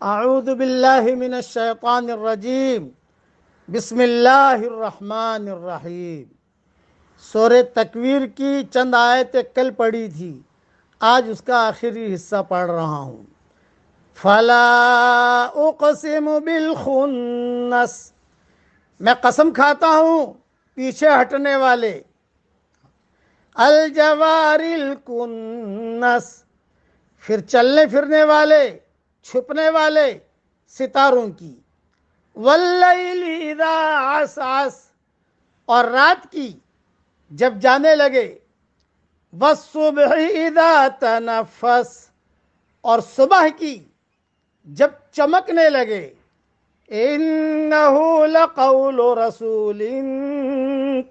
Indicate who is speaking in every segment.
Speaker 1: اعوذ باللہ من الشیطان الرجیم بسم اللہ الرحمن الرحیم۔ سورہ تکویر کی چند آیتیں کل پڑھی تھی، آج اس کا آخری حصہ پڑھ رہا ہوں۔ فلا اقسم بالخنس، میں قسم کھاتا ہوں پیچھے ہٹنے والے، الجوار الکنس، پھر چلنے پھرنے والے، چھپنے والے ستاروں کی، واللیل اذا عسعس، اور رات کی جب جانے لگے، والصبح اذا تنفس، اور صبح کی جب چمکنے لگے، انہ لقول رسول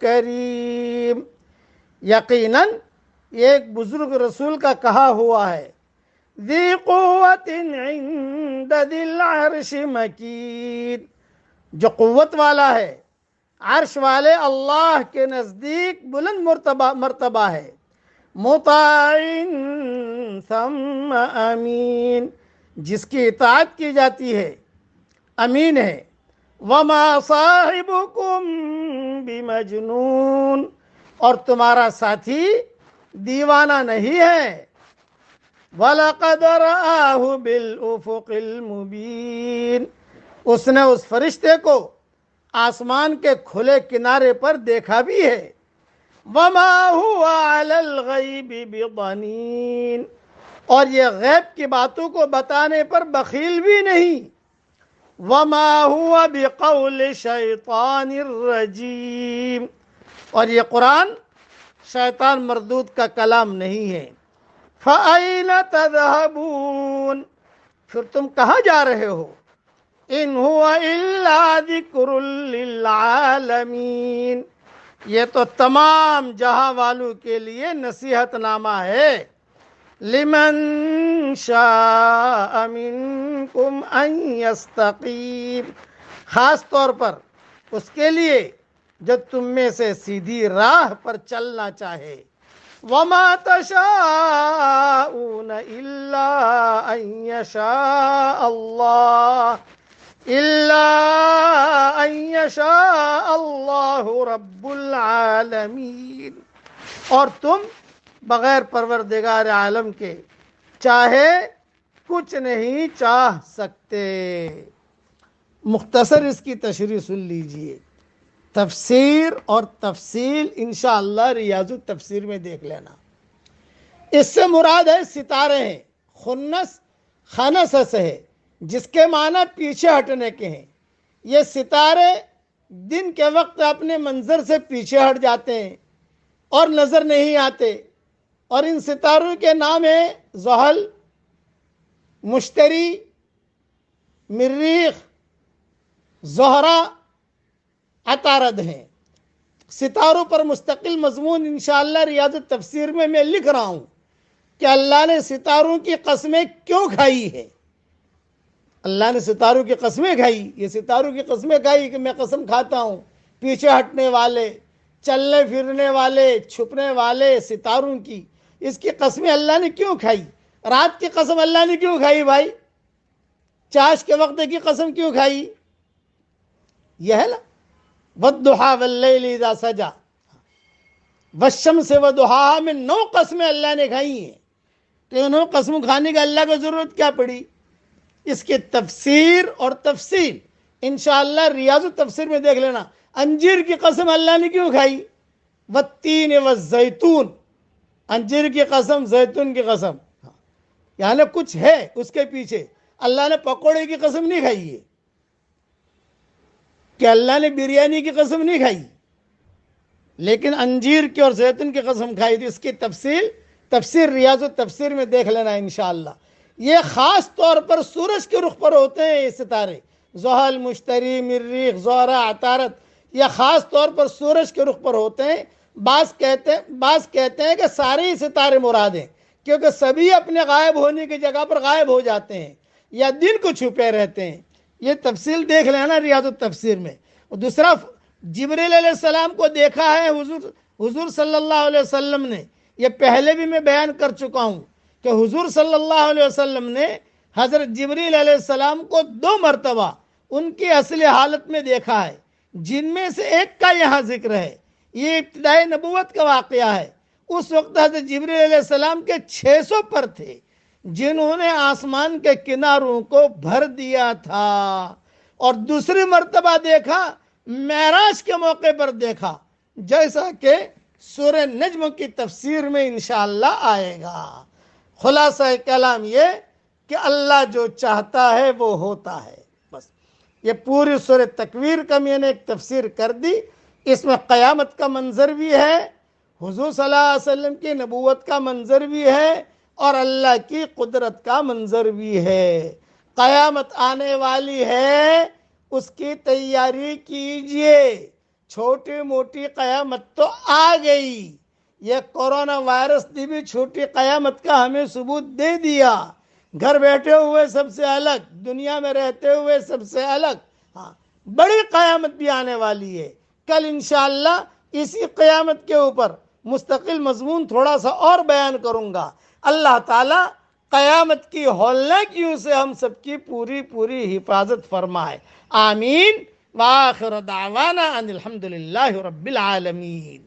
Speaker 1: کریم، یقیناً یہ ایک بزرگ رسول کا کہا ہوا ہے، ذی قوت عند ذی العرش مکین، جو قوت والا ہے، عرش والے اللہ کے نزدیک بلند مرتبہ ہے، مطاع ثم امین، جس کی اطاعت کی جاتی ہے، امین ہے، وما صاحبکم بمجنون، اور تمہارا ساتھی دیوانہ نہیں ہے، وَلَقَدْ رَآهُ بِالْأُفُقِ الْمُبِينِ، اس نے اس فرشتے کو آسمان کے کھلے کنارے پر دیکھا بھی ہے، وَمَا هُوَ عَلَى الْغَيْبِ بِضَنِينٍ، اور یہ غیب کی باتوں کو بتانے پر بخیل بھی نہیں، وَمَا هُوَ بِقَوْلِ شَيْطَانِ الرَّجِيمِ، اور یہ قرآن شیطان مردود کا کلام نہیں ہے۔ فَأَيْنَ تَذْهَبُونَ، پھر تم کہاں جا رہے ہو؟ إِنْ هُوَ إِلَّا ذِكْرٌ لِّلْعَالَمِينَ، یہ تو تمام جہاں والوں کے لیے نصیحت نامہ ہے، لِمَن شَاءَ مِنْكُمْ أَن يَسْتَقِيمَ، خاص طور پر اس کے لیے جو تم میں سے سیدھی راہ پر چلنا چاہے، وَمَا تَشَاءُونَ إِلَّا أَن يَشَاءَ اللَّهُ رَبُّ الْعَالَمِينَ، اور تم بغیر پروردگار عالم کے چاہے کچھ نہیں چاہ سکتے۔ مختصر اس کی تشریح سن لیجئے، تفسیر اور تفصیل انشاءاللہ ریاض التفسیر میں دیکھ لینا۔ اس سے مراد ہے ستارے ہیں، خنس خنس سے ہے، جس کے معنی پیچھے ہٹنے کے ہیں۔ یہ ستارے دن کے وقت اپنے منظر سے پیچھے ہٹ جاتے ہیں اور نظر نہیں آتے، اور ان ستاروں کے نام ہیں زحل، مشتری، مریخ، زہرہ، عطارد ہیں۔ ستاروں پر مستقل مضمون انشاءاللہ ریاض التفسیر میں لکھ رہا ہوں کہ اللہ نے ستاروں کی قسمیں کیوں کھائی ہے۔ اللہ نے ستاروں کی قسمیں کھائی، یہ ستاروں کی قسمیں کھائی کہ میں قسم کھاتا ہوں پیچھے ہٹنے والے، چلنے پھرنے والے، چھپنے والے ستاروں کی، اس کی قسمیں اللہ نے کیوں کھائی۔ رات کی قسم اللہ نے کیوں کھائی بھائی؟ چاش کے وقت کی قسم کیوں کھائی؟ یہ ہے نا، وَالضُّحَىٰ وَاللَّيْلِ اِذَا سَجَىٰ، وَالشَّمْسِ وَضُحَاهَا میں 9 قسمیں اللہ نے کھائی ہیں، تو انہوں قسم کھانے کا اللہ کو ضرورت کیا پڑی؟ اس کی تفسیر اور تفصیل انشاءاللہ ریاض التفسیر میں دیکھ لینا۔ انجیر کی قسم اللہ نے کیوں کھائی؟ وَالتِّينِ وَالزَّيْتُونِ، انجیر کی قسم، زیتون کی قسم، یعنی کچھ ہے اس کے پیچھے۔ اللہ نے پکوڑے کی قسم نہیں کھائی ہے، کہ اللہ نے بریانی کی قسم نہیں کھائی، لیکن انجیر کی اور زیتون کی قسم کھائی تھی۔ اس کی تفسیر ریاض التفسیر میں دیکھ لینا انشاءاللہ۔ یہ خاص طور پر سورج کے رخ پر ہوتے ہیں یہ ستارے، زحل، مشتری، مریخ، زہرہ، عطارد، یہ خاص طور پر سورج کے رخ پر ہوتے ہیں۔ بعض کہتے ہیں کہ سارے ہی ستارے مراد ہیں، کیونکہ سبھی اپنے غائب ہونے کی جگہ پر غائب ہو جاتے ہیں یا دن کو چھپے رہتے ہیں۔ یہ تفصیل دیکھ لینا ریاض التفسیر میں۔ اور دوسرا، جبریل علیہ السلام کو دیکھا ہے حضور صلی اللہ علیہ وسلم نے، یہ پہلے بھی میں بیان کر چکا ہوں کہ حضور صلی اللہ علیہ وسلم نے حضرت جبریل علیہ السلام کو 2 مرتبہ ان کی اصل حالت میں دیکھا ہے، جن میں سے ایک کا یہاں ذکر ہے۔ یہ ابتدائی نبوت کا واقعہ ہے۔ اس وقت حضرت جبریل علیہ السلام کے 600 پر تھے، جنہوں نے آسمان کے کناروں کو بھر دیا تھا۔ اور دوسری مرتبہ دیکھا معراج کے موقع پر دیکھا، جیسا کہ سورہ نجم کی تفسیر میں انشاءاللہ آئے گا۔ خلاصہ کلام یہ کہ اللہ جو چاہتا ہے وہ ہوتا ہے۔ بس یہ پوری سورہ تکویر کا میں نے ایک تفسیر کر دی۔ اس میں قیامت کا منظر بھی ہے، حضور صلی اللہ علیہ وسلم کی نبوت کا منظر بھی ہے، اور اللہ کی قدرت کا منظر بھی ہے۔ قیامت آنے والی ہے، اس کی تیاری کیجئے۔ چھوٹی موٹی قیامت تو آ گئی، یہ کورونا وائرس نے بھی چھوٹی قیامت کا ہمیں ثبوت دے دیا۔ گھر بیٹھے ہوئے سب سے الگ، دنیا میں رہتے ہوئے سب سے الگ۔ ہاں، بڑی قیامت بھی آنے والی ہے۔ کل انشاءاللہ اسی قیامت کے اوپر مستقل مضمون تھوڑا سا اور بیان کروں گا۔ اللہ تعالیٰ قیامت کی ہولناکیوں سے ہم سب کی پوری حفاظت فرمائے، آمین۔ وآخر دعوانا ان الحمدللہ رب العالمین۔